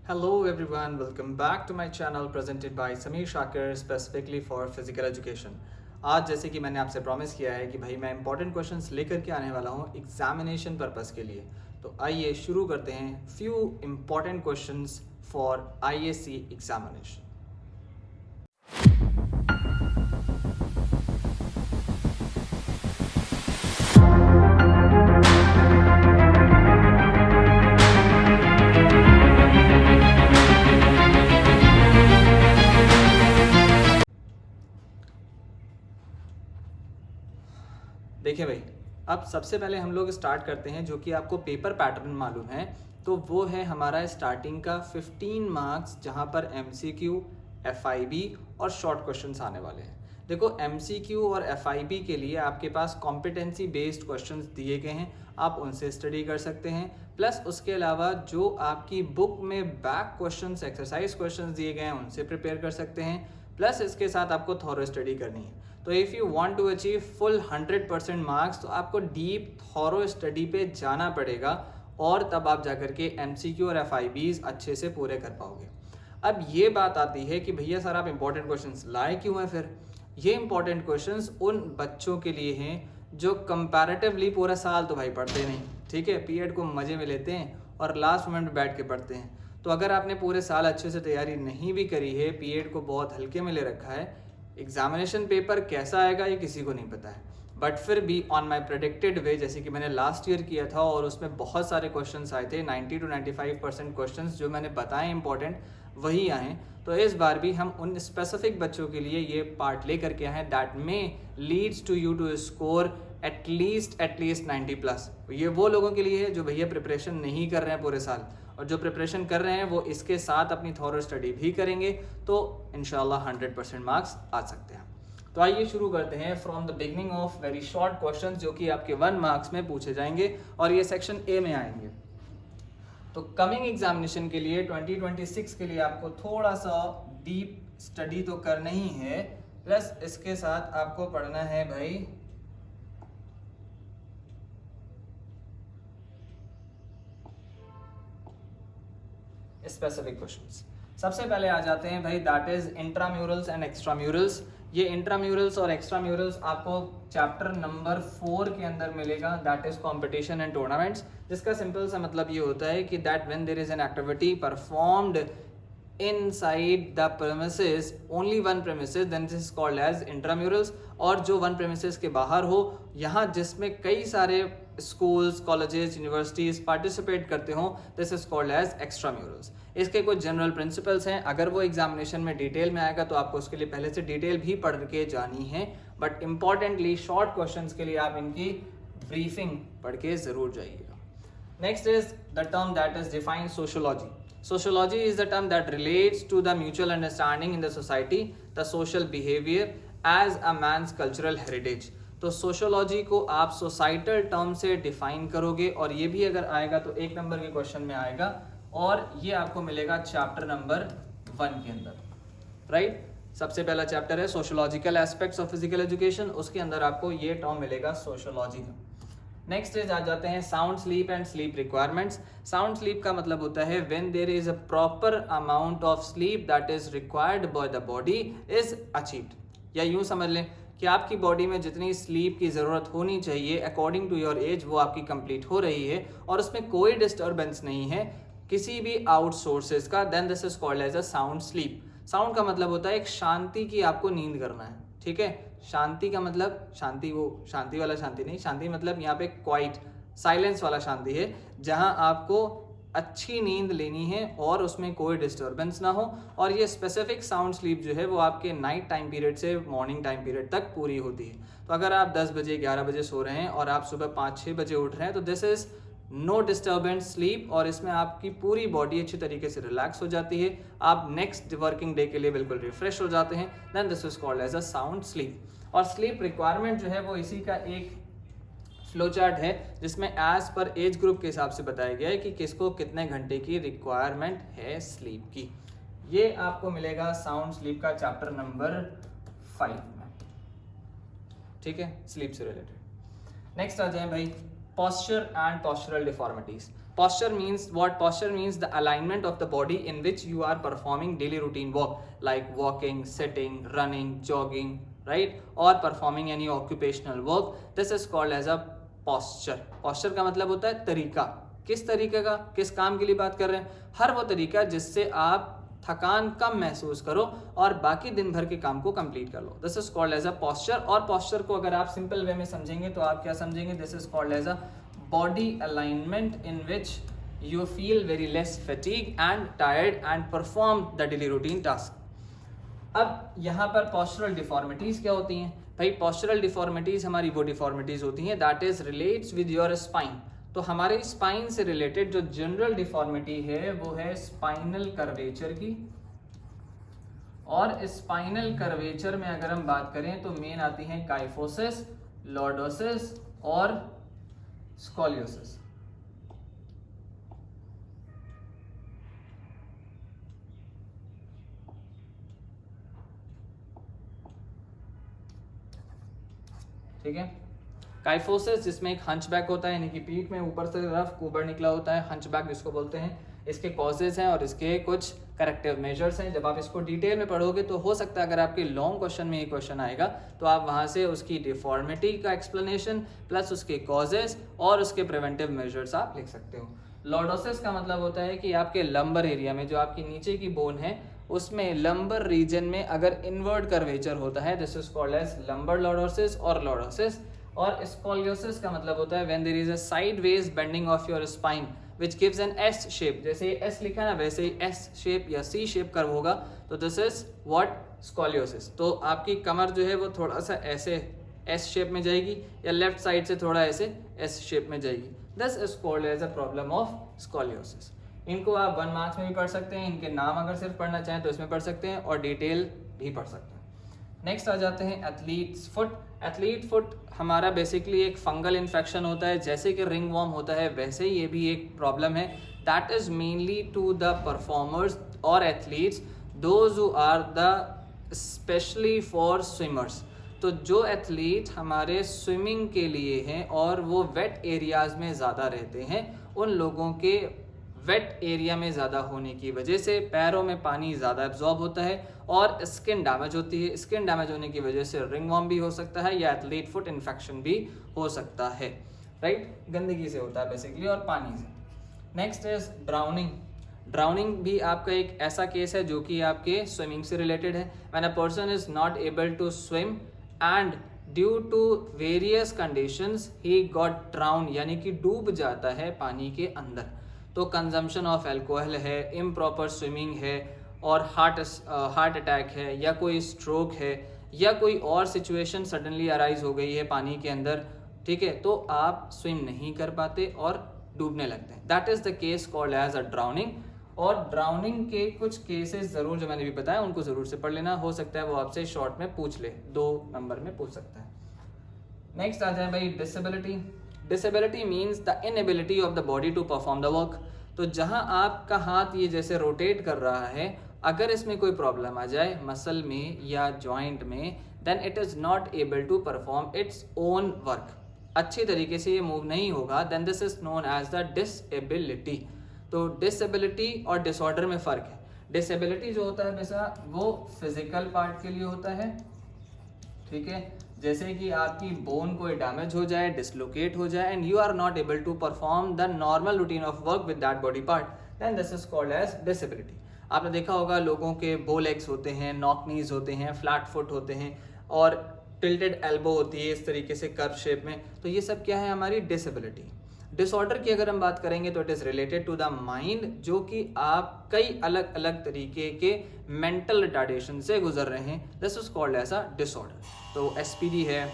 Hello everyone, welcome back to my channel presented by Sameer Shakir specifically for physical education. आज जैसे कि मैंने आपसे प्रॉमिस किया है कि भाई मैं इंपॉर्टेंट क्वेश्चंस लेकर के आने वाला हूँ एग्जामिनेशन पर्पस के लिए। तो आइए शुरू करते हैं few important questions for ISC examination. देखिए भाई, अब सबसे पहले हम लोग स्टार्ट करते हैं, जो कि आपको पेपर पैटर्न मालूम है तो वो है हमारा स्टार्टिंग का 15 मार्क्स, जहां पर MCQ, FIB और शॉर्ट क्वेश्चंस आने वाले हैं। देखो MCQ और FIB के लिए आपके पास कॉम्पिटेंसी बेस्ड क्वेश्चंस दिए गए हैं, आप उनसे स्टडी कर सकते हैं। प्लस उसके अलावा जो आपकी बुक में बैक क्वेश्चंस, एक्सरसाइज क्वेश्चंस दिए गए हैं उनसे प्रिपेयर कर सकते हैं। प्लस इसके साथ आपको थॉरो स्टडी करनी है। तो if you want to achieve full 100% marks तो आपको डीप थॉरो स्टडी पे जाना पड़ेगा, और तब आप जाकर के MCQ और FIBs अच्छे से पूरे कर पाओगे। अब ये बात आती है कि भैया सर आप इंपॉर्टेंट क्वेश्चंस लाए क्यों हैं? फिर ये इंपॉर्टेंट क्वेश्चंस उन बच्चों के लिए हैं जो कंपैरेटिवली पूरा साल तो भाई पढ़ते नहीं, ठीक है, पीरियड को मज़े में लेते हैं और लास्ट मोमेंट में बैठ के पढ़ते हैं। तो अगर आपने पूरे साल अच्छे से तैयारी नहीं भी करी है, पीरियड को बहुत हल्के में ले रखा है, एग्जामिनेशन पेपर कैसा आएगा ये किसी को नहीं पता है। बट फिर भी ऑन माई प्रेडिक्टेड वे, जैसे कि मैंने लास्ट ईयर किया था और उसमें बहुत सारे क्वेश्चंस आए थे, 90 to 95% क्वेश्चंस जो मैंने बताए इंपॉर्टेंट वही आए। तो इस बार भी हम उन स्पेसिफिक बच्चों के लिए ये पार्ट ले करके आए हैं that may leads to you to score at least 90+। ये वो लोगों के लिए है जो भैया प्रिपरेशन नहीं कर रहे हैं पूरे साल, और जो प्रिपरेशन कर रहे हैं वो इसके साथ अपनी थॉरो स्टडी भी करेंगे, तो इंशाल्लाह 100% मार्क्स आ सकते हैं। तो आइए शुरू करते हैं from the beginning of very short questions, जो कि आपके 1 मार्क्स में पूछे जाएंगे और ये सेक्शन A में आएंगे। तो कमिंग एग्जामिनेशन के लिए 2026 के लिए आपको थोड़ा सा डीप स्टडी तो करना ही है, प्लस इसके साथ आपको पढ़ना है भाई स्पेसिफिक क्वेश्चंस। सबसे पहले आ जाते हैं भाई दैट इज इंट्राम्यूरल्स एंड एक्स्ट्राम्यूरल्स। ये इंट्राम्यूरल्स और एक्स्ट्राम्यूरल्स आपको चैप्टर नंबर 4 के अंदर मिलेगा, that is competition and tournaments, जिसका सिंपल सा मतलब ये होता है कि that when there is an activity performed inside the premises, only one premises, then this is called as intramurals। और जो वन premises के बाहर हो, यहाँ जिसमें कई सारे स्कूल्स, कॉलेजेस, यूनिवर्सिटीज पार्टिसिपेट करते हो, दिस इज कॉल्ड एज एक्स्ट्राम्यूरल्स। इसके कुछ जनरल प्रिंसिपल्स हैं, अगर वो एग्जामिनेशन में डिटेल में आएगा तो आपको उसके लिए पहले से डिटेल भी पढ़ के जानी है, बट इंपॉर्टेंटली शॉर्ट क्वेश्चंस के लिए आप इनकी ब्रीफिंग पढ़ के जरूर जाइएगा। Next is the term that is define sociology. Sociology is the term that relates to the mutual understanding in the society, the social behavior as a man's cultural heritage। तो sociology को आप societal term से define करोगे, और ये भी अगर आएगा तो 1 नंबर के क्वेश्चन में आएगा, और ये आपको मिलेगा चैप्टर नंबर 1 के अंदर, राइट। सबसे पहला चैप्टर है sociological aspects of physical education, उसके अंदर आपको ये टर्म मिलेगा सोशोलॉजी का। नेक्स्ट इज आ जाते हैं sound sleep and sleep requirements. Sound sleep का मतलब होता है when there is a proper amount of sleep that is required by the body is achieved, या यूं समझ लें कि आपकी बॉडी में जितनी स्लीप की ज़रूरत होनी चाहिए अकॉर्डिंग टू योर एज वो आपकी कंप्लीट हो रही है, और उसमें कोई डिस्टर्बेंस नहीं है किसी भी आउट सोर्सेज का, then this is called as a sound sleep. Sound का मतलब होता है एक शांति की आपको नींद करना है, ठीक है। शांति का मतलब शांति, वो शांति वाला शांति नहीं, शांति मतलब यहाँ पे क्वाइट साइलेंस वाला शांति है, जहाँ आपको अच्छी नींद लेनी है और उसमें कोई डिस्टर्बेंस ना हो। और ये स्पेसिफिक साउंड स्लीप जो है वो आपके नाइट टाइम पीरियड से मॉर्निंग टाइम पीरियड तक पूरी होती है। तो अगर आप 10 बजे 11 बजे सो रहे हैं और आप सुबह 5-6 बजे उठ रहे हैं, तो this is no disturbance sleep, और इसमें आपकी पूरी बॉडी अच्छी तरीके से रिलैक्स हो जाती है, आप नेक्स्ट वर्किंग डे के लिए बिल्कुल रिफ्रेश हो जाते हैं, then this is called as a sound sleep. और स्लीप रिक्वायरमेंट जो है वो इसी का एक फ्लो चार्ट है, जिसमें एज पर एज ग्रुप के हिसाब से बताया गया है कि किसको कितने घंटे की रिक्वायरमेंट है स्लीप की। ये आपको मिलेगा साउंड स्लीप का चैप्टर नंबर 5 में, ठीक है, स्लीप से रिलेटेड। नेक्स्ट आ जाए भाई posture and postural deformities. Posture means what? Posture means the alignment of the body in which you are performing daily routine work like walking, sitting, running, jogging, right? Or performing any occupational work. This is called as a posture. Posture का मतलब होता है तरीका. किस तरीके का, किस काम के लिए बात कर रहे हैं? हर वो तरीका जिससे आप थकान कम महसूस करो और बाकी दिन भर के काम को कंप्लीट कर लो. This is called as a posture. और पॉस्चर को अगर आप सिंपल वे में समझेंगे तो आप क्या समझेंगे? This is called as a body alignment in which you feel very less fatigued and tired and perform the daily routine task. अब यहाँ पर postural deformities क्या होती हैं भाई? postural deformities हमारी वो deformities होती हैं that is relates with your spine. तो हमारे spine से related जो general deformity है वो है spinal curvature की. और spinal curvature में अगर हम बात करें तो मेन आती हैं kyphosis, lordosis और स्कोलियोसिस. ठीक है. काइफोसिस जिसमें एक हंचबैक होता है, यानी कि पीठ में ऊपर से तरफ कुबर निकला होता है, हंचबैक जिसको बोलते हैं. इसके कॉजेज हैं और इसके कुछ करेक्टिव मेजर्स हैं. जब आप इसको डिटेल में पढ़ोगे तो हो सकता है अगर आपके लॉन्ग क्वेश्चन में ये क्वेश्चन आएगा तो आप वहाँ से उसकी डिफॉर्मिटी का एक्सप्लेनेशन प्लस उसके कॉजेज और उसके प्रिवेंटिव मेजर्स आप लिख सकते हो. लॉर्डोसिस का मतलब होता है कि आपके लंबर एरिया में जो आपकी नीचे की बोन है उसमें लंबर रीजन में अगर इनवर्ट कर्वेचर होता है, this is called as lumbar lordosis और लॉर्डोसिस. और स्कोलियोसिस का मतलब होता है when there is a sideways bending of your spine which gives an S shape. जैसे ये S लिखा है ना वैसे ही S shape या C shape कर्व होगा तो this is what scoliosis. तो आपकी कमर जो है वो थोड़ा सा ऐसे S shape में जाएगी या लेफ्ट साइड से थोड़ा ऐसे S shape में जाएगी. This is called as a problem of scoliosis. इनको आप 1 मार्क्स में भी पढ़ सकते हैं. इनके नाम अगर सिर्फ पढ़ना चाहें तो इसमें पढ़ सकते हैं और डिटेल भी पढ़ सकते हैं. नेक्स्ट आ जाते हैं एथलीट्स फुट. एथलीट फुट हमारा बेसिकली एक फंगल इन्फेक्शन होता है. जैसे कि रिंग वॉर्म होता है वैसे ही ये भी एक प्रॉब्लम है. That is mainly to the performers और athletes those who are the specially for swimmers. तो जो एथलीट हमारे स्विमिंग के लिए हैं और वो वेट एरियाज में ज़्यादा रहते हैं, उन लोगों के वेट एरिया में ज़्यादा होने की वजह से पैरों में पानी ज़्यादा एब्जॉर्ब होता है और स्किन डैमेज होती है. स्किन डैमेज होने की वजह से रिंग वॉर्म भी हो सकता है या एथलीट फुट इन्फेक्शन भी हो सकता है. राइट, गंदगी से होता है बेसिकली और पानी से. Next is drowning. ड्राउनिंग भी आपका एक ऐसा केस है जो कि आपके स्विमिंग से रिलेटेड है. When a person is not able to swim and due to various conditions he got drown, यानी कि डूब जाता है पानी के अंदर. तो कंजम्पशन ऑफ अल्कोहल है, इम्प्रॉपर स्विमिंग है और हार्ट अटैक है या कोई स्ट्रोक है या कोई और सिचुएशन सडनली अराइज हो गई है पानी के अंदर, ठीक है, तो आप स्विम नहीं कर पाते और डूबने लगते हैं. That is the case called as a drowning. और ड्राउनिंग के कुछ केसेस ज़रूर जो मैंने भी बताया उनको ज़रूर से पढ़ लेना. हो सकता है वो आपसे शॉर्ट में पूछ ले, 2 नंबर में पूछ सकता है. नेक्स्ट आ जाए भाई disability. Disability means the inability of the body to perform the work. तो जहाँ आपका हाथ ये जैसे रोटेट कर रहा है, अगर इसमें कोई प्रॉब्लम आ जाए मसल में या जॉइंट में, then it is not able to perform its own work. अच्छी तरीके से ये मूव नहीं होगा, then this is known as the disability. तो डिसेबिलिटी और डिसऑर्डर में फ़र्क है. डिसेबिलिटी जो होता है वैसा वो फिजिकल पार्ट के लिए होता है, ठीक है, जैसे कि आपकी बोन कोई डैमेज हो जाए, डिसलोकेट हो जाए and you are not able to perform the normal routine of work with that body part, then this is called as disability. आपने देखा होगा लोगों के बो लेग्स होते हैं, नॉक नीज होते हैं, फ्लैट फुट होते हैं और टिल्टेड एल्बो होती है इस तरीके से कर्व शेप में. तो ये सब क्या है? हमारी डिसेबिलिटी. डिसऑर्डर की अगर हम बात करेंगे तो it is related to the mind, जो कि आप कई अलग अलग तरीके के मेंटल रिटार्डेशन से गुजर रहे हैं. This is called as a disorder. तो एसपीडी है,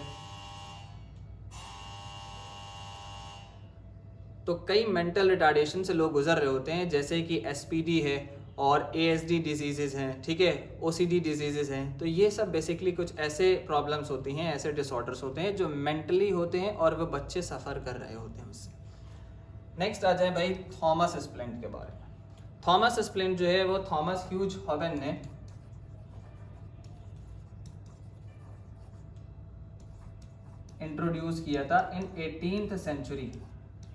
तो कई मेंटल रिटार्डेशन से लोग गुजर रहे होते हैं, जैसे कि एसपीडी है और एएसडी डिजीजेज हैं, ठीक है, ओसीडी डिजीजेज हैं. तो ये सब बेसिकली कुछ ऐसे प्रॉब्लम्स होती हैं, ऐसे डिसऑर्डर्स होते हैं जो मेंटली होते हैं और वो बच्चे सफ़र कर रहे होते हैं उससे. नेक्स्ट आ जाए भाई थॉमस स्प्लिंट के बारे में. थॉमस स्प्लिंट जो है वो थॉमस ह्यूज हॉबन ने इंट्रोड्यूस किया था इन 18th सेंचुरी.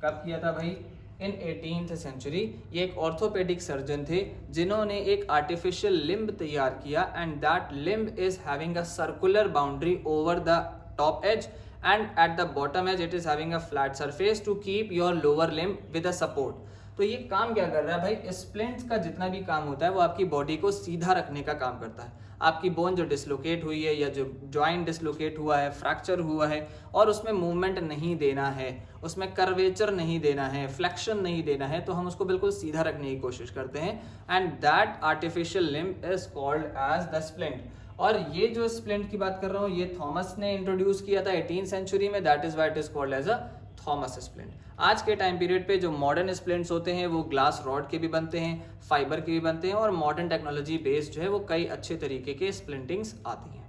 कब किया था भाई? इन 18th सेंचुरी। ये एक ऑर्थोपेडिक सर्जन थे जिन्होंने एक आर्टिफिशियल लिम्ब तैयार किया and that limb is having a circular boundary over the top edge and at the bottom edge it is having a flat surface to keep your lower limb with a support. तो ये काम क्या कर रहा है भाई, splints का जितना भी काम होता है वो आपकी बॉडी को सीधा रखने का काम करता है। आपकी बोन जो डिसलोकेट हुई है या जो जॉइंट डिसलोकेट हुआ है, फ्रैक्चर हुआ है और उसमें मूवमेंट नहीं देना है, उसमें कर्वेचर नहीं देना है, फ्लेक्शन नहीं देना है, तो हम उसको बिल्कुल सीधा रखने की कोशिश करते हैं and that artificial limb is called as the splint. और ये जो स्प्लिंट की बात कर रहा हूँ ये थॉमस ने इंट्रोड्यूस किया था 18th सेंचुरी में, that is why it is called as a Thomas splint. आज के टाइम पीरियड पे जो मॉडर्न स्प्लिंट्स होते हैं वो ग्लास रॉड के भी बनते हैं, फाइबर के भी बनते हैं और मॉडर्न टेक्नोलॉजी बेस्ड जो है वो कई अच्छे तरीके के स्प्लिंटिंग्स आती हैं।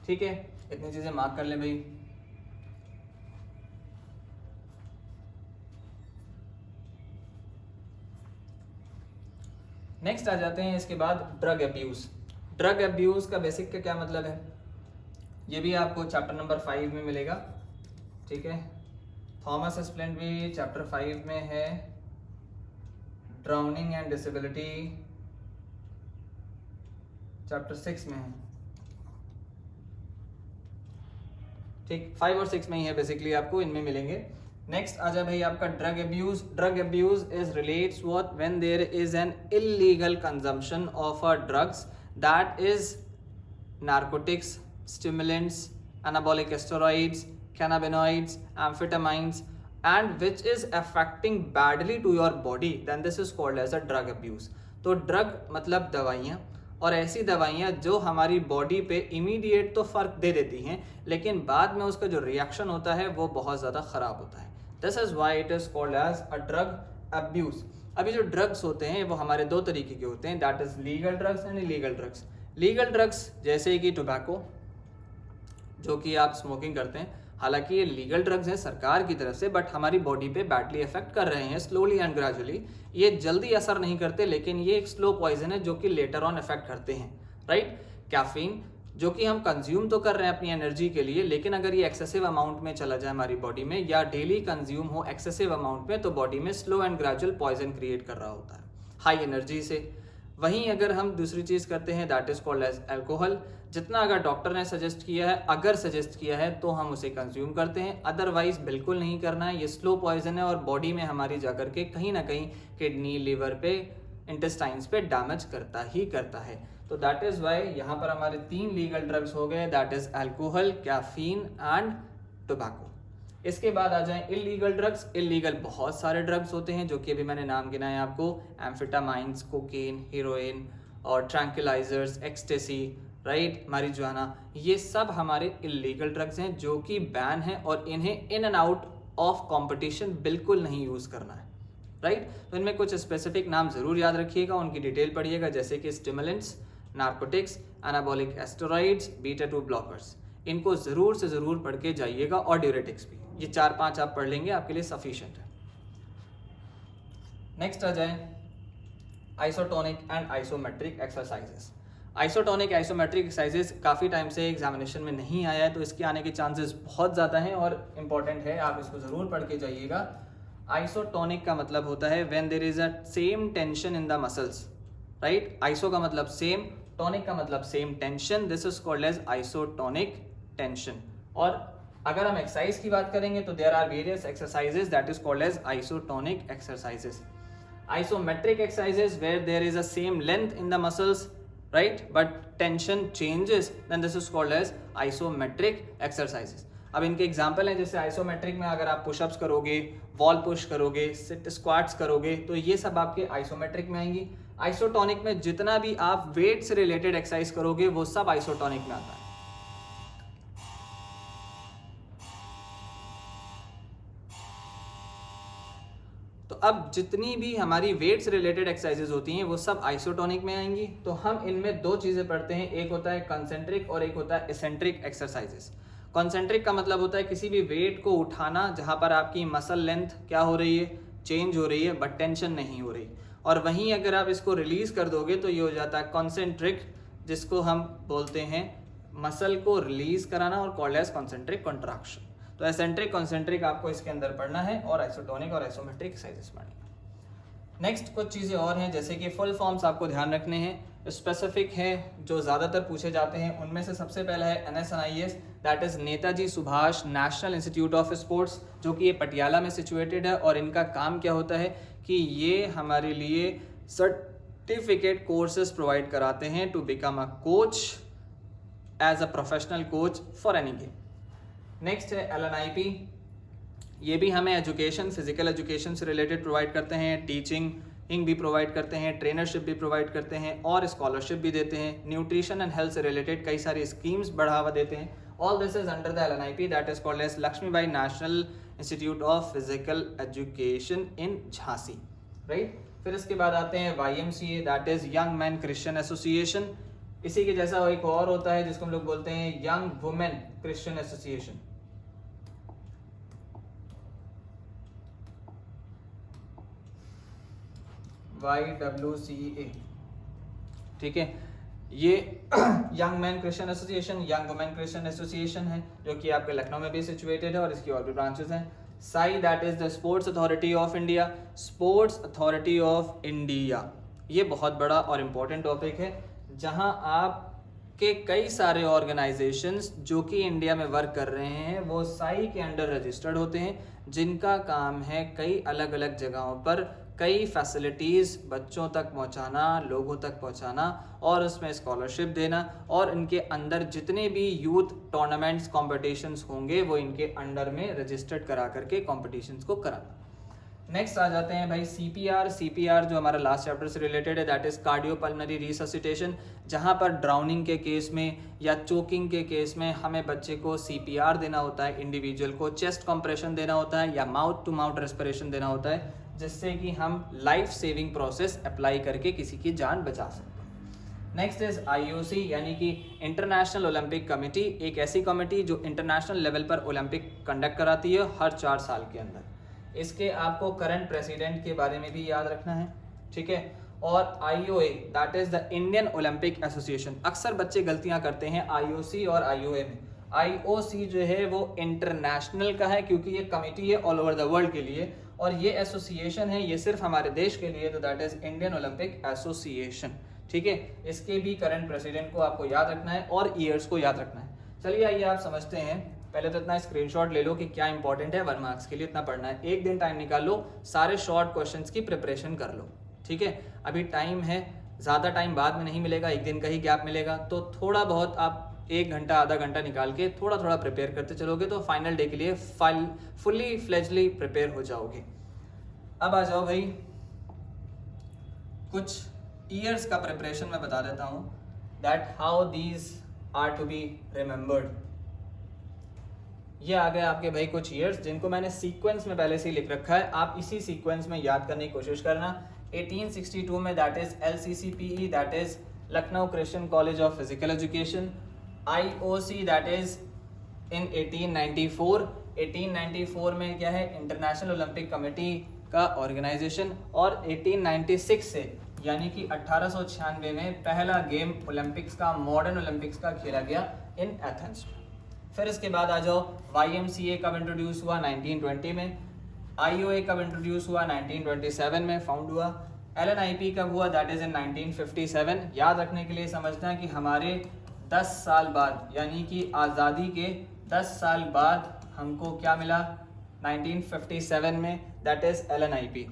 ठीक है, इतनी चीजें मार्क कर लें भाई। नेक्स्ट आ जाते हैं इसके बाद ड्रग अब्यूज। ड्रग अब्यूज का बेसिक का क्या मतलब है, ये भी आपको चैप्टर नंबर 5 में मिलेगा। ठीक है, थॉमस स्प्लिंट भी चैप्टर 5 में है। ड्राउनिंग एंड डिसेबिलिटी चैप्टर 6 में है। ठीक, 5 और 6 में ही है बेसिकली, आपको इनमें मिलेंगे। नेक्स्ट आ जाए भाई आपका drug abuse. Drug abuse is relates what when there is an illegal consumption of a drugs that is narcotics, stimulants, anabolic steroids, cannabinoids, amphetamines and which is affecting badly to your body, then this is called as a drug abuse। तो drug मतलब दवाइयाँ, और ऐसी दवाइयाँ जो हमारी body पे immediate तो फ़र्क दे देती हैं लेकिन बाद में उसका जो रिएक्शन होता है वो बहुत ज़्यादा ख़राब होता है। This is why it is called as a drug abuse. अभी जो ड्रग्स होते हैं वो हमारे दो तरीके के होते हैं, that is legal drugs and illegal drugs. Legal drugs जैसे कि टोबैको जो कि आप स्मोकिंग करते हैं, हालांकि ये लीगल ड्रग्स हैं सरकार की तरफ से, बट हमारी बॉडी पे बैडली इफेक्ट कर रहे हैं स्लोली एंड ग्रेजुअली। ये जल्दी असर नहीं करते लेकिन ये एक स्लो पॉइजन है जो कि लेटर ऑन इफेक्ट करते हैं, राइट। कैफीन जो कि हम कंज्यूम तो कर रहे हैं अपनी एनर्जी के लिए, लेकिन अगर ये एक्सेसिव अमाउंट में चला जाए हमारी बॉडी में या डेली कंज्यूम हो एक्सेसिव अमाउंट में, तो बॉडी में slow and gradual poison create कर रहा होता है हाई एनर्जी से। वहीं अगर हम दूसरी चीज़ करते हैं that is called as alcohol. जितना अगर डॉक्टर ने सजेस्ट किया है, अगर सजेस्ट किया है तो हम उसे कंज्यूम करते हैं, अदरवाइज बिल्कुल नहीं करना है। ये स्लो पॉइजन है और बॉडी में हमारी जाकर के कहीं ना कहीं किडनी, लिवर पे, इंटेस्टाइन्स पे डैमेज करता ही करता है। तो दैट इज वाई यहाँ पर हमारे 3 लीगल ड्रग्स हो गए, that is alcohol, caffeine and tobacco. इसके बाद आ जाएं इलीगल ड्रग्स। इलीगल बहुत सारे ड्रग्स होते हैं जो कि अभी मैंने नाम गिनाए आपको, एम्फेटामाइंस, कोकेन, हीरोइन और ट्रैंक्विलाइजर्स, एक्सटेसी, राइट, marijuana, ये सब हमारे इलीगल ड्रग्स हैं जो कि बैन है और इन्हें इन एंड आउट ऑफ कंपटीशन बिल्कुल नहीं यूज़ करना है, राइट। तो इनमें कुछ स्पेसिफिक नाम ज़रूर याद रखिएगा, उनकी डिटेल पढ़िएगा, जैसे कि stimulants, narcotics, anabolic asteroids, beta 2 blockers. इनको ज़रूर से ज़रूर पढ़ के जाइएगा और ड्यूरेटिक्स भी, ये 4-5 आप पढ़ लेंगे आपके लिए सफिशिएंट है। नेक्स्ट आ जाए isotonic and isometric exercises. Isotonic isometric exercises काफ़ी टाइम से एग्जामिनेशन में नहीं आया है, तो इसके आने के चांसेस बहुत ज़्यादा हैं और इम्पॉर्टेंट है, आप इसको ज़रूर पढ़ के जाइएगा। आइसोटोनिक का मतलब होता है when there is a same tension in the muscles, right. Iso का मतलब सेम, टोनिक का मतलब same tension, this is called as isotonic tension. और अगर हम एक्सरसाइज की बात करेंगे तो there are various exercises that is called as isotonic exercises. Isometric exercises where there is a same length in the muscles, right, but tension changes, then this is called as isometric exercises। अब इनके example हैं, जैसे isometric में अगर आप pushups करोगे, wall push करोगे, seat squats करोगे, तो ये सब आपके आइसोमेट्रिक में आएंगी। आइसोटोनिक में जितना भी आप वेट से रिलेटेड एक्सरसाइज करोगे वो सब आइसोटोनिक में आता है। तो अब जितनी भी हमारी वेट से रिलेटेड एक्सरसाइजेज होती हैं वो सब आइसोटोनिक में आएंगी। तो हम इनमें 2 चीज़ें पढ़ते हैं, एक होता है कंसेंट्रिक और एक होता है एसेंट्रिक एक्सरसाइजेस। कंसेंट्रिक का मतलब होता है किसी भी वेट को उठाना जहाँ पर आपकी मसल लेंथ क्या हो रही है, चेंज हो रही है, बट टेंशन नहीं हो रही। और वहीं अगर आप इसको रिलीज कर दोगे तो ये हो जाता है कॉन्सेंट्रिक, जिसको हम बोलते हैं मसल को रिलीज कराना और कॉल्ड एज कॉन्सेंट्रिक कॉन्ट्रैक्शन। तो तो एसेंट्रिक कॉन्सेंट्रिक आपको इसके अंदर पढ़ना है और आइसोटोनिक और आइसोमेट्रिक एक्सरसाइजेस पढ़नी है। नेक्स्ट कुछ चीज़ें और हैं, जैसे कि फुल फॉर्म्स आपको ध्यान रखने हैं, स्पेसिफिक है जो ज़्यादातर पूछे जाते हैं। उनमें से सबसे पहला है NSNIS, that is Netaji Subhash national institute of sports, जो कि ये पटियाला में सिचुएटेड है। और इनका काम क्या होता है कि ये हमारे लिए सर्टिफिकेट कोर्सेज प्रोवाइड कराते हैं to become a coach as a professional coach for any game. Next है LNIP, ये भी हमें एजुकेशन, फिजिकल एजुकेशन से रिलेटेड प्रोवाइड करते हैं, टीचिंग भी प्रोवाइड करते हैं, ट्रेनरशिप भी प्रोवाइड करते हैं और स्कॉलरशिप भी देते हैं। न्यूट्रिशन एंड हेल्थ से रिलेटेड कई सारी स्कीम्स बढ़ावा देते हैं। All this is under the LNIP, that is called as Laxmibai national institute of physical education in Jhansi, right. फिर इसके बाद आते हैं YMCA, that is young man Christian association. इसी के जैसा एक और होता है जिसको हम लोग बोलते हैं young women Christian association. YWCA, ठीक है। ये young man Christian association, young women Christian association है, जो कि आपके लखनऊ में भी सिचुएटेड है और इसकी और भी ब्रांचेस हैं। Sai, that is the sports authority of India, sports authority of India. ये बहुत बड़ा और इम्पोर्टेंट टॉपिक है, जहां आपके कई सारे ऑर्गेनाइजेशंस जो कि इंडिया में वर्क कर रहे हैं वो साई के अंडर रजिस्टर्ड होते हैं, जिनका काम है कई अलग अलग जगहों पर कई फैसिलिटीज़ बच्चों तक पहुंचाना, लोगों तक पहुंचाना और उसमें स्कॉलरशिप देना, और इनके अंदर जितने भी यूथ टूर्नामेंट्स कॉम्पिटिशन्स होंगे वो इनके अंडर में रजिस्टर्ड करा करके कॉम्पिटिशन्स को कराना। नेक्स्ट आ जाते हैं भाई CPR जो हमारा लास्ट चैप्टर से रिलेटेड है, दैट इज कार्डियोपल्मोनरी रिससिटेशन, जहां पर ड्राउनिंग के केस में या चोकिंग के केस में हमें बच्चे को CPR देना होता है, इंडिविजुअल को चेस्ट कंप्रेशन देना होता है या माउथ टू माउथ रेस्पिरेशन देना होता है, जिससे कि हम लाइफ सेविंग प्रोसेस अप्लाई करके किसी की जान बचा सकते हैं। नेक्स्ट इज IOC, यानी कि इंटरनेशनल ओलंपिक कमेटी, एक ऐसी कमेटी जो इंटरनेशनल लेवल पर ओलंपिक कंडक्ट कराती है हर 4 साल के अंदर। इसके आपको करंट प्रेसिडेंट के बारे में भी याद रखना है, ठीक है। और IOA, that is the Indian Olympic association. अक्सर बच्चे गलतियां करते हैं IOC और IOA में। IOC जो है वो इंटरनेशनल का है, क्योंकि ये कमेटी है ऑल ओवर द वर्ल्ड के लिए, और ये एसोसिएशन है ये सिर्फ हमारे देश के लिए, तो that is Indian Olympic association, ठीक है। इसके भी करंट प्रेसिडेंट को आपको याद रखना है और ईयर्स को याद रखना है। चलिए आइए आप समझते हैं, पहले तो इतना स्क्रीनशॉट ले लो कि क्या इंपॉर्टेंट है, 1 मार्क्स के लिए इतना पढ़ना है। एक दिन टाइम निकाल लो, सारे शॉर्ट क्वेश्चंस की प्रिपरेशन कर लो, ठीक है। अभी टाइम है, ज़्यादा टाइम बाद में नहीं मिलेगा, एक दिन का ही गैप मिलेगा, तो थोड़ा बहुत आप 1 घंटा आधा घंटा निकाल के थोड़ा थोड़ा प्रिपेयर करते चलोगे तो फाइनल डे के लिए फुली फ्लेजली प्रिपेयर हो जाओगे। अब आ जाओ भाई, कुछ ईयर्स का प्रिपरेशन मैं बता देता हूँ, that how these are to be remembered. ये आ गए आपके भाई कुछ ईयर्स, जिनको मैंने सीक्वेंस में पहले से ही लिख रखा है, आप इसी सीक्वेंस में याद करने की कोशिश करना। 1862 में that is LCCPE, that is Lucknow Christian college of physical education. IOC that is in 1894। 1894 में क्या है, इंटरनेशनल ओलंपिक कमेटी का ऑर्गेनाइजेशन। और 1896 से यानी कि 1896 में पहला गेम ओलंपिक्स का, मॉडर्न ओलंपिक्स का खेला गया इन एथेंस। फिर इसके बाद आ जाओ, YMCA कब इंट्रोड्यूस हुआ, 1920 में। IOA कब इंट्रोड्यूस हुआ, 1927 में फाउंड हुआ। LNIP कब हुआ, दैट इज इन 1957। याद रखने के लिए समझना है कि हमारे 10 साल बाद, यानी कि आज़ादी के 10 साल बाद हमको क्या मिला, 1957 में, that is LNIP,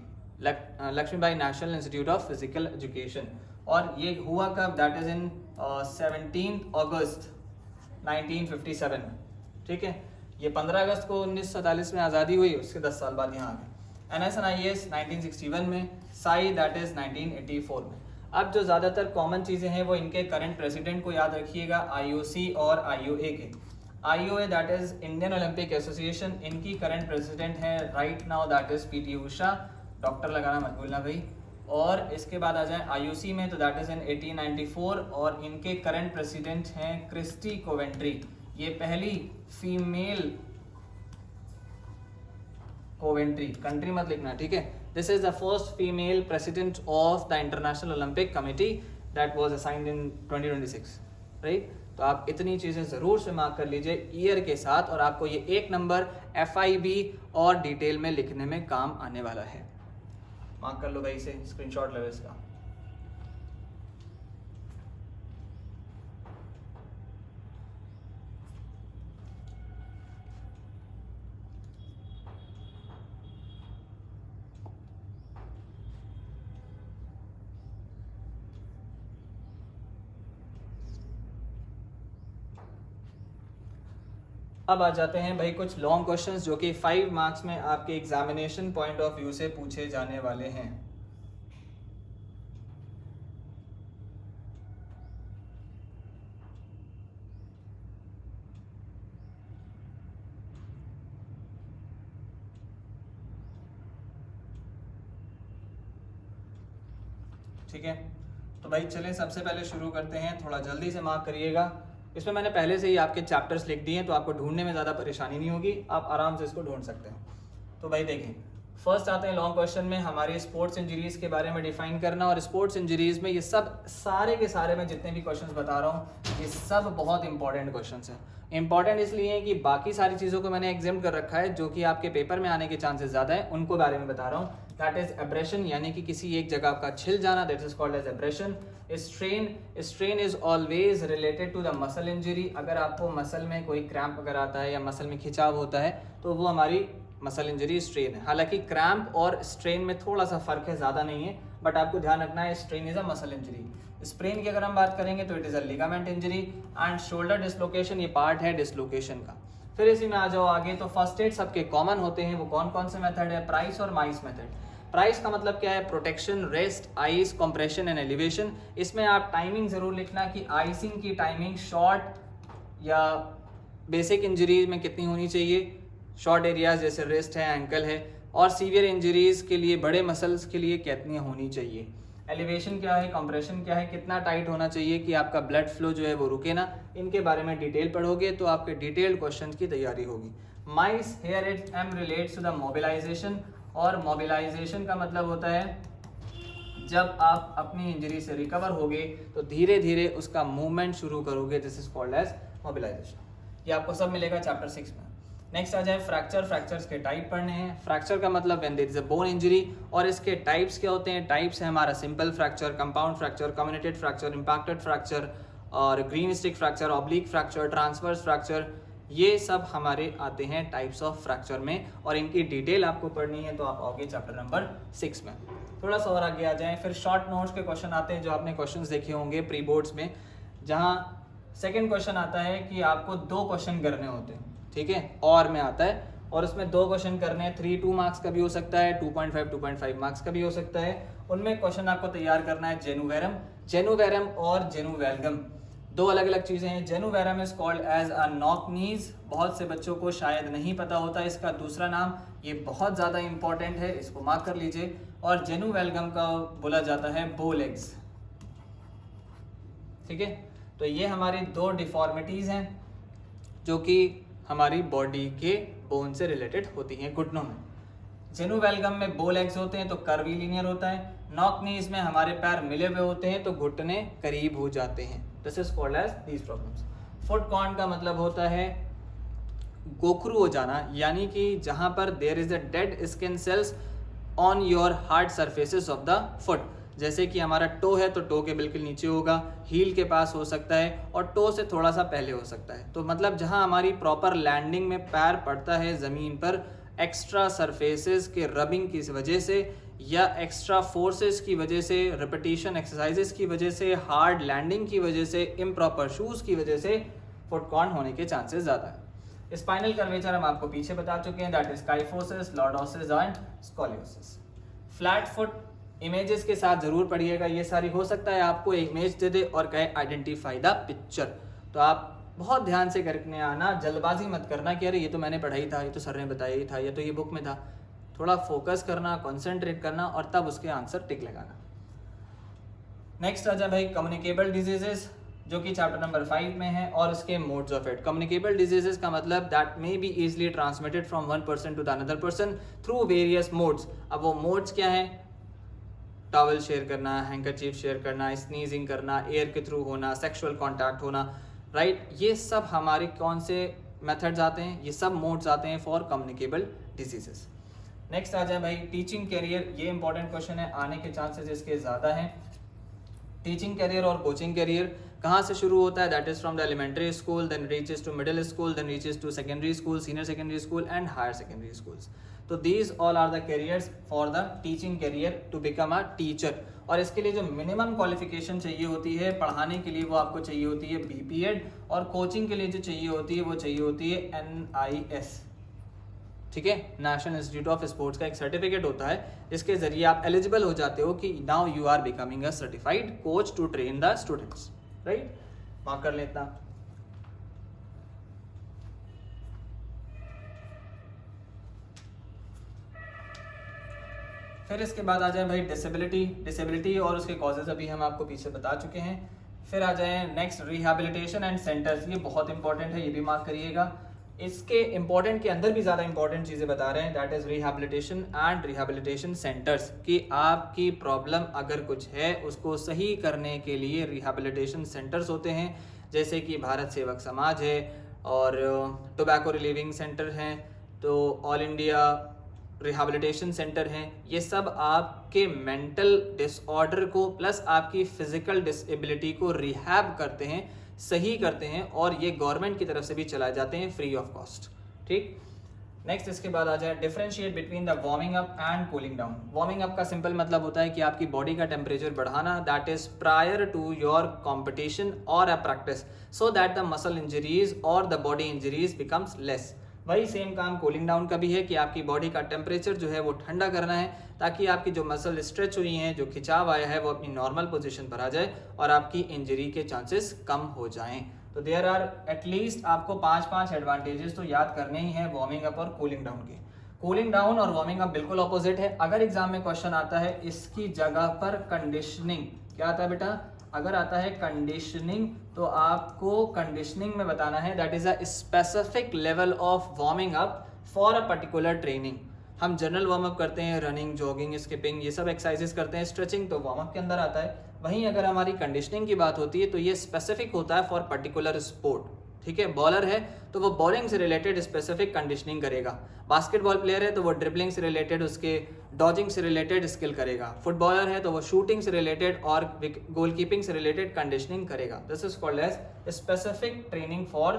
Laxmibai national institute of physical education. और ये हुआ कब, दैट इज इन 17 अगस्त 1957 में, ठीक है। ये 15 अगस्त को 1947 में आज़ादी हुई, उसके 10 साल बाद यहाँ आ गए। NSNIS 1961 में, साई दैट इज 1984 में। अब जो ज़्यादातर कॉमन चीज़ें हैं वो इनके करंट प्रेसिडेंट को याद रखिएगा, IOC और IOA के। IOA that is Indian Olympic association, इनकी करंट प्रेसिडेंट है right now that is PT Usha, doctor लगाना मत भूलना भाई। और इसके बाद आ जाए IOC में, तो दैट इज इन 1894, और इनके करंट प्रेसिडेंट हैं क्रिस्टी कोवेंट्री। ये पहली फीमेल कोवेंट्री, कंट्री मत लिखना, ठीक है। This is the first female president of the international Olympic committee that was assigned in 2026, right. तो आप इतनी चीज़ें ज़रूर से मार्क कर लीजिए ईयर के साथ, और आपको ये 1 नंबर FIB और डिटेल में लिखने में काम आने वाला है। मार्क कर लो भाई, इसे स्क्रीनशॉट लो इसका। अब आ जाते हैं भाई कुछ लॉन्ग क्वेश्चंस जो कि 5 मार्क्स में आपके एग्जामिनेशन पॉइंट ऑफ व्यू से पूछे जाने वाले हैं। ठीक है, तो भाई चलें सबसे पहले शुरू करते हैं, थोड़ा जल्दी से मार्क करिएगा। इसमें मैंने पहले से ही आपके चैप्टर्स लिख दिए हैं, तो आपको ढूंढने में ज़्यादा परेशानी नहीं होगी, आप आराम से इसको ढूंढ सकते हैं। तो भाई देखें, फर्स्ट आते हैं लॉन्ग क्वेश्चन में हमारे स्पोर्ट्स इंजरीज के बारे में डिफाइन करना। और स्पोर्ट्स इंजरीज में ये सब सारे के सारे मैं जितने भी क्वेश्चंस बता रहा हूँ ये सब बहुत इंपॉर्टेंट क्वेश्चंस हैं। इंपॉर्टेंट इसलिए है कि बाकी सारी चीज़ों को मैंने एग्जाम कर रखा है जो कि आपके पेपर में आने के चांसेस ज़्यादा है, उनको बारे में बता रहा हूँ। दैट इज एब्रेशन, यानी कि किसी एक जगह का छिल जाना, that is called as abrasion. Strain is always related to the muscle injury. अगर आपको मसल में कोई क्रैम्प अगर आता है या मसल में खिंचाव होता है तो वो हमारी मसल इंजरी स्ट्रेन है। हालांकि क्रैम्प और स्ट्रेन में थोड़ा सा फर्क है, ज़्यादा नहीं है, बट आपको ध्यान रखना है strain is a muscle injury. Sprain की अगर हम बात करेंगे तो it is a ligament injury. And shoulder dislocation, ये पार्ट है डिसलोकेशन का। फिर इसी में आ जाओ आगे, तो फर्स्ट एड सबके कॉमन होते हैं, वो कौन कौन से मेथड है? प्राइस और माइस मेथड। प्राइस का मतलब क्या है? Protection, rest, ice, compression and elevation. इसमें आप टाइमिंग जरूर लिखना कि आइसिंग की टाइमिंग शॉर्ट या बेसिक इंजरीज में कितनी होनी चाहिए, शॉर्ट एरियाज जैसे रेस्ट है, एंकल है, और सीवियर इंजरीज के लिए, बड़े मसल्स के लिए कितनी होनी चाहिए। एलिवेशन क्या है, कंप्रेशन क्या है, कितना टाइट होना चाहिए कि आपका ब्लड फ्लो जो है वो रुके ना। इनके बारे में डिटेल पढ़ोगे तो आपके डिटेल्ड क्वेश्चन की तैयारी होगी। Mice, here it aim relates to the mobilization. और मोबिलाइजेशन का मतलब होता है जब आप अपनी इंजरी से रिकवर होगे तो धीरे धीरे उसका मूवमेंट शुरू करोगे, this is called as mobilisation. ये आपको सब मिलेगा चैप्टर 6 में। नेक्स्ट आ जाए फ्रैक्चर। फ्रैक्चर्स के टाइप पढ़ने हैं। फ्रैक्चर का मतलब when there is a bone injury, और इसके टाइप्स क्या होते हैं? टाइप्स है हमारा simple fracture, compound fracture, communicated fracture, impacted fracture, और green stick fracture, oblique fracture, transverse fracture. ये सब हमारे आते हैं टाइप्स ऑफ फ्रैक्चर में, और इनकी डिटेल आपको पढ़नी है तो आप आओगे चैप्टर नंबर 6 में। थोड़ा सा और आगे आ जाएं, फिर शॉर्ट नोट्स के क्वेश्चन आते हैं जो आपने क्वेश्चंस देखे होंगे प्री बोर्ड्स में, जहां सेकंड क्वेश्चन आता है कि आपको 2 क्वेश्चन करने होते हैं, ठीक है, और में आता है, और उसमें 2 क्वेश्चन करने हैं। 3-2 मार्क्स का भी हो सकता है, 2.5 मार्क्स का भी हो सकता है। उनमें क्वेश्चन आपको तैयार करना है जेनुवेरम और जेनुवेल्गम, 2 अलग अलग चीज़ें हैं। Genu varum is called as a knock knees, बहुत से बच्चों को शायद नहीं पता होता इसका दूसरा नाम, ये बहुत ज़्यादा इंपॉर्टेंट है, इसको मार्क कर लीजिए। और जेनुवेल्गम का बोला जाता है बो लेग्स, ठीक है। तो ये हमारी 2 डिफॉर्मिटीज़ हैं जो कि हमारी बॉडी के बोन से रिलेटेड होती हैं घुटनों में। जेनुवेल्गम में बो लेग्स होते हैं तो कर्वीलिनियर होता है। नॉक नीज में हमारे पैर मिले हुए होते हैं तो घुटने करीब हो जाते हैं। This is called as these problems. Foot corn का मतलब होता है गोखरू हो जाना, यानी कि जहां पर there is a dead skin cells on your hard surfaces of the foot. जैसे कि हमारा टो है तो टो के बिल्कुल नीचे होगा, हील के पास हो सकता है, और टो से थोड़ा सा पहले हो सकता है। तो मतलब जहां हमारी प्रॉपर लैंडिंग में पैर पड़ता है ज़मीन पर, एक्स्ट्रा सरफेसेस के रबिंग की वजह से या एक्स्ट्रा फोर्सेस की वजह से, रिपीटिशन एक्सरसाइजेस की वजह से, हार्ड लैंडिंग की वजह से, इम्प्रॉपर शूज़ की वजह से फुट कॉर्न होने के चांसेस ज़्यादा है। स्पाइनल कर्वेचर हम आपको पीछे बता चुके हैं, that is kyphosis, lordosis and scoliosis. Flat foot images के साथ जरूर पढ़िएगा, ये सारी हो सकता है आपको इमेज दे दे और कहे आइडेंटिफाई द पिक्चर, तो आप बहुत ध्यान से करने आना, जल्दबाजी मत करना कि अरे ये तो मैंने पढ़ा ही था, ये तो सर ने बताया ही था, ये तो ये बुक में था। थोड़ा फोकस करना, कॉन्सेंट्रेट करना, और तब उसके आंसर टिक लगाना। नेक्स्ट आ जाए भाई कम्युनिकेबल डिजीजेस, जो कि चैप्टर नंबर 5 में है, और उसके modes of it. Communicable diseases का मतलब that may be easily transmitted from one person to the another person through various modes. अब वो मोड्स क्या हैं? टॉवल शेयर करना, हैंकरचीफ शेयर करना, स्नीजिंग करना, एयर के थ्रू होना, सेक्सुअल कॉन्टैक्ट होना, राइट, ये सब हमारे कौन से मेथड्स आते हैं, ये सब मोड्स आते हैं फॉर कम्युनिकेबल डिजीजेस। नेक्स्ट आ जाए भाई टीचिंग करियर, ये इंपॉर्टेंट क्वेश्चन है, आने के चांसेस इसके ज़्यादा हैं। टीचिंग करियर और कोचिंग करियर कहाँ से शुरू होता है? That is from the elementary school, then reaches to middle school, then reaches to secondary school, senior secondary school and higher secondary schools. तो these all are the careers for the teaching career to become a teacher. और इसके लिए जो minimum qualification चाहिए होती है पढ़ाने के लिए, वो आपको चाहिए होती है बीपीएड, और कोचिंग के लिए जो चाहिए होती है वो चाहिए होती है NIS, ठीक है, नेशनल इंस्टीट्यूट ऑफ स्पोर्ट्स का एक सर्टिफिकेट होता है जिसके जरिए आप एलिजिबल हो जाते हो कि now you are becoming a certified coach to train the students, right, mark कर लेता। फिर इसके बाद आ जाए भाई डिसेबिलिटी और उसके कॉजेज अभी हम आपको पीछे बता चुके हैं। फिर आ जाए नेक्स्ट रिहैबिलिटेशन एंड सेंटर्स, ये बहुत इंपॉर्टेंट है, ये भी मार्क करिएगा। इसके इंपॉर्टेंट के अंदर भी ज़्यादा इंपॉर्टेंट चीज़ें बता रहे हैं, that is rehabilitation and rehabilitation centres, कि आपकी प्रॉब्लम अगर कुछ है उसको सही करने के लिए रिहैबिलिटेशन सेंटर्स होते हैं, जैसे कि भारत सेवक समाज है और टोबैको रिलीविंग सेंटर हैं, तो ऑल इंडिया रिहैबिलिटेशन सेंटर हैं। ये सब आपके मेंटल डिसऑर्डर को प्लस आपकी फिजिकल डिसेबिलिटी को रिहैब करते हैं, सही करते हैं, और ये गवर्नमेंट की तरफ से भी चलाए जाते हैं फ्री ऑफ कॉस्ट, ठीक। नेक्स्ट इसके बाद आ जाए differentiate between the warming up and cooling down. Warming up का सिंपल मतलब होता है कि आपकी बॉडी का टेम्परेचर बढ़ाना, that is prior to your competition और a practice, so that the muscle injuries और the body injuries becomes less. वही सेम काम कूलिंग डाउन का भी है कि आपकी बॉडी का टेम्परेचर जो है वो ठंडा करना है, ताकि आपकी जो मसल स्ट्रेच हुई हैं, जो खिंचाव आया है, वो अपनी नॉर्मल पोजीशन पर आ जाए और आपकी इंजरी के चांसेस कम हो जाएं। तो देयर आर एटलीस्ट आपको 5 एडवांटेजेस तो याद करने ही हैं वार्मिंग अप और कूलिंग डाउन के। कूलिंग डाउन और वार्मिंग अप बिल्कुल ऑपोजिट है। अगर एग्जाम में क्वेश्चन आता है इसकी जगह पर कंडीशनिंग, क्या आता है बेटा? अगर आता है कंडीशनिंग, तो आपको कंडीशनिंग में बताना है that is a specific level of warming up for a particular training. हम जनरल वार्म अप करते हैं, रनिंग, जॉगिंग, स्किपिंग, ये सब एक्सरसाइजेस करते हैं, स्ट्रेचिंग तो वार्म अप के अंदर आता है। वहीं अगर हमारी कंडीशनिंग की बात होती है तो ये स्पेसिफिक होता है फॉर पर्टिकुलर स्पोर्ट, ठीक है। बॉलर है तो वो बॉलिंग से रिलेटेड स्पेसिफिक कंडीशनिंग करेगा, बास्केटबॉल प्लेयर है तो वो ड्रिबलिंग से रिलेटेड, उसके डॉजिंग से रिलेटेड स्किल करेगा, फुटबॉलर है तो वो शूटिंग से रिलेटेड और गोलकीपिंग से रिलेटेड कंडीशनिंग करेगा। This is called as specific training for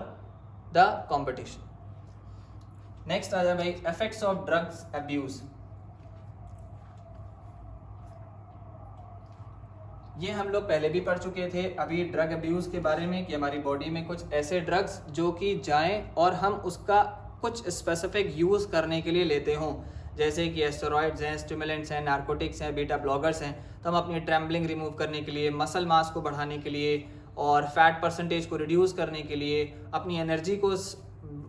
the competition. Next आ जाए भाई इफेक्ट्स ऑफ ड्रग्स अब्यूज। ये हम लोग पहले भी पढ़ चुके थे अभी ड्रग अब्यूज के बारे में, कि हमारी बॉडी में कुछ ऐसे ड्रग्स जो कि जाएं और हम उसका कुछ स्पेसिफिक यूज करने के लिए लेते हों, जैसे कि एस्टेरॉइड्स हैं, स्टिमुलेंट्स हैं, नार्कोटिक्स हैं, बीटा ब्लॉकर्स हैं, तो हम अपनी ट्रेम्बलिंग रिमूव करने के लिए, मसल मास को बढ़ाने के लिए और फैट परसेंटेज को रिड्यूस करने के लिए, अपनी एनर्जी को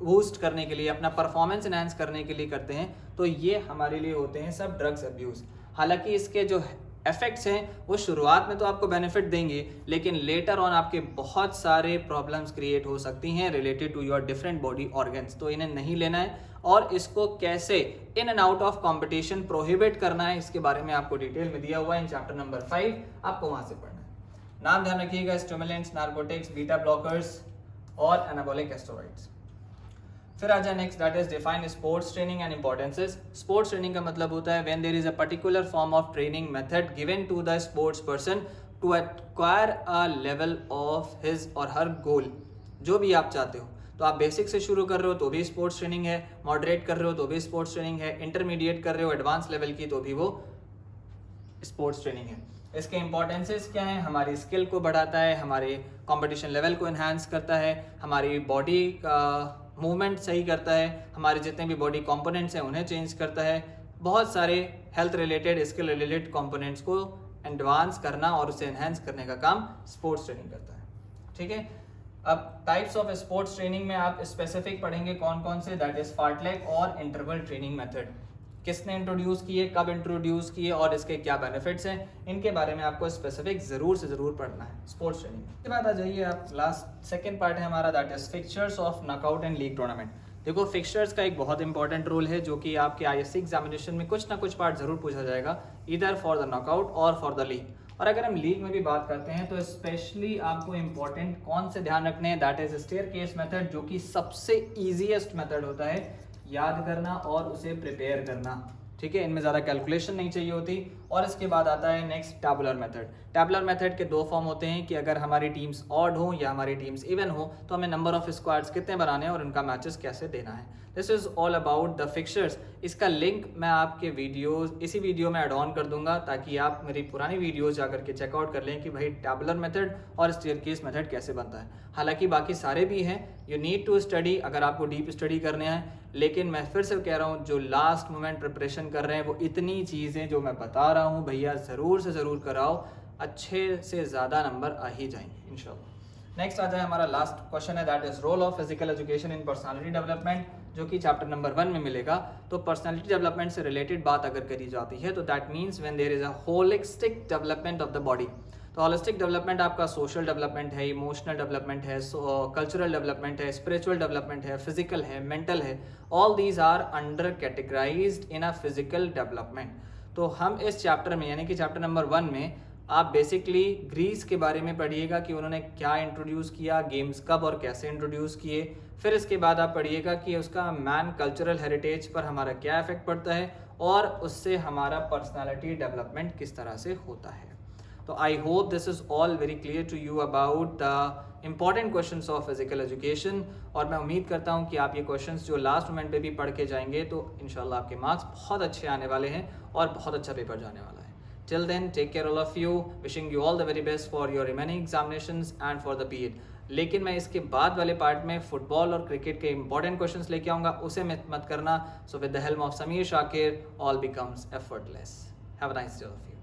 बूस्ट करने के लिए, अपना परफॉर्मेंस एनहांस करने के लिए करते हैं। तो ये हमारे लिए होते हैं सब ड्रग्स अब्यूज। हालांकि इसके जो इफेक्ट्स हैं वो शुरुआत में तो आपको बेनिफिट देंगे, लेकिन लेटर ऑन आपके बहुत सारे प्रॉब्लम्स क्रिएट हो सकती हैं related to your different body organs. तो इन्हें नहीं लेना है, और इसको कैसे in and out of competition prohibit करना है इसके बारे में आपको डिटेल में दिया हुआ है इन चैप्टर नंबर 5, आपको वहां से पढ़ना है। नाम ध्यान रखिएगा, स्टिमुलेंट्स, नार्कोटिक्स, बीटा ब्लॉकर्स और एनाबॉलिक एस्टेरॉइड्स। फिर आ जाए next, that is define sports training and importances. Sports training का मतलब होता है when there is a particular form of training method given to the sports person to acquire a level of his और her गोल। जो भी आप चाहते हो, तो आप बेसिक से शुरू कर रहे हो तो भी स्पोर्ट्स ट्रेनिंग है, मॉडरेट कर रहे हो तो भी स्पोर्ट्स ट्रेनिंग है, इंटरमीडिएट कर रहे हो एडवांस लेवल की तो भी वो स्पोर्ट्स ट्रेनिंग है। इसके इंपॉर्टेंसेस क्या हैं? हमारी स्किल को बढ़ाता है, हमारे कंपटीशन लेवल को एनहांस करता है, हमारी बॉडी का मूवमेंट सही करता है, हमारे जितने भी बॉडी कंपोनेंट्स हैं उन्हें चेंज करता है, बहुत सारे health related, skill related components को एडवांस करना और उसे एनहांस करने का काम स्पोर्ट्स ट्रेनिंग करता है, ठीक है। अब टाइप्स ऑफ स्पोर्ट्स ट्रेनिंग में आप स्पेसिफिक पढ़ेंगे कौन कौन से, दैट इज फार्टलेग और इंटरवल ट्रेनिंग मेथड। किसने इंट्रोड्यूस किए, कब इंट्रोड्यूस किए और इसके क्या बेनिफिट्स हैं, इनके बारे में आपको स्पेसिफिक जरूर से जरूर पढ़ना है स्पोर्ट्स ट्रेनिंग। इसके बाद आ जाइए आप, लास्ट सेकंड पार्ट है हमारा, that is fixtures of knockout and league tournament. देखो फिक्सचर्स का एक बहुत इंपॉर्टेंट रोल है जो कि आपके ISC एग्जामिनेशन में कुछ ना कुछ पार्ट जरूर पूछा जाएगा। ईदर फॉर द नॉकआउट और फॉर द लीग। और अगर हम लीग में भी बात करते हैं तो स्पेशली आपको इंपॉर्टेंट कौन से ध्यान रखने हैं, दैट इज स्टेयरकेस मेथड, जो कि सबसे ईजीएस्ट मेथड होता है याद करना और उसे प्रिपेयर करना, ठीक है, इनमें ज़्यादा कैलकुलेशन नहीं चाहिए होती। और इसके बाद आता है next tabular method. Tabular method के दो फॉर्म होते हैं कि अगर हमारी टीम्स ऑड हो या हमारी टीम्स इवन हो तो हमें नंबर ऑफ स्क्वाड्स कितने बनाने हैं और उनका मैचेस कैसे देना है। This is all about the fixtures. इसका लिंक मैं आपके इसी वीडियो में ऐड ऑन कर दूंगा ताकि आप मेरी पुरानी वीडियोज जाकर के चेकआउट कर लें कि भाई टैबुलर मेथड और स्टेयरकेस मेथड कैसे बनता है। हालांकि बाकी सारे भी हैं, यू नीड टू स्टडी अगर आपको डीप स्टडी करने हैं, लेकिन मैं फिर से कह रहा हूँ जो लास्ट मोमेंट प्रिपरेशन कर रहे हैं वो इतनी चीज़ें जो मैं बता रहा हूँ भैया ज़रूर से ज़रूर कराओ, अच्छे से ज़्यादा नंबर आ ही जाएंगे इंशाल्लाह। नेक्स्ट आ जाए हमारा लास्ट क्वेश्चन है, that is role of physical education in personality development, जो कि चैप्टर नंबर 1 में मिलेगा। तो पर्सनालिटी डेवलपमेंट से रिलेटेड बात अगर करी जाती है तो that means when there is a holistic development of the body. तो होलिस्टिक डेवलपमेंट आपका सोशल डेवलपमेंट है, इमोशनल डेवलपमेंट है, कल्चरल डेवलपमेंट है, स्पिरिचुअल डेवलपमेंट है, फिजिकल है, मेंटल है, all these are under categorized in a physical development. तो हम इस चैप्टर में यानी कि चैप्टर नंबर 1 में आप बेसिकली ग्रीस के बारे में पढ़िएगा कि उन्होंने क्या इंट्रोड्यूस किया, गेम्स कब और कैसे इंट्रोड्यूस किए। फिर इसके बाद आप पढ़िएगा कि उसका मैन कल्चरल हेरिटेज पर हमारा क्या इफेक्ट पड़ता है और उससे हमारा पर्सनालिटी डेवलपमेंट किस तरह से होता है। तो I hope this is all very clear to you about the important questions of physical education. और मैं उम्मीद करता हूँ कि आप ये क्वेश्चंस जो लास्ट मोमेंट पे भी पढ़ के जाएंगे तो इंशाल्लाह आपके मार्क्स बहुत अच्छे आने वाले हैं और बहुत अच्छा पेपर जाने वाला है। Till then, take care all of you. Wishing you all the very best for your remaining examinations and for the PET. लेकिन मैं इसके बाद वाले पार्ट में फुटबॉल और क्रिकेट के इंपॉर्टेंट क्वेश्चंस लेके आऊँगा, उसे मत करना। So with the help of Samir Shakir, all becomes effortless. Have a nice day all of you.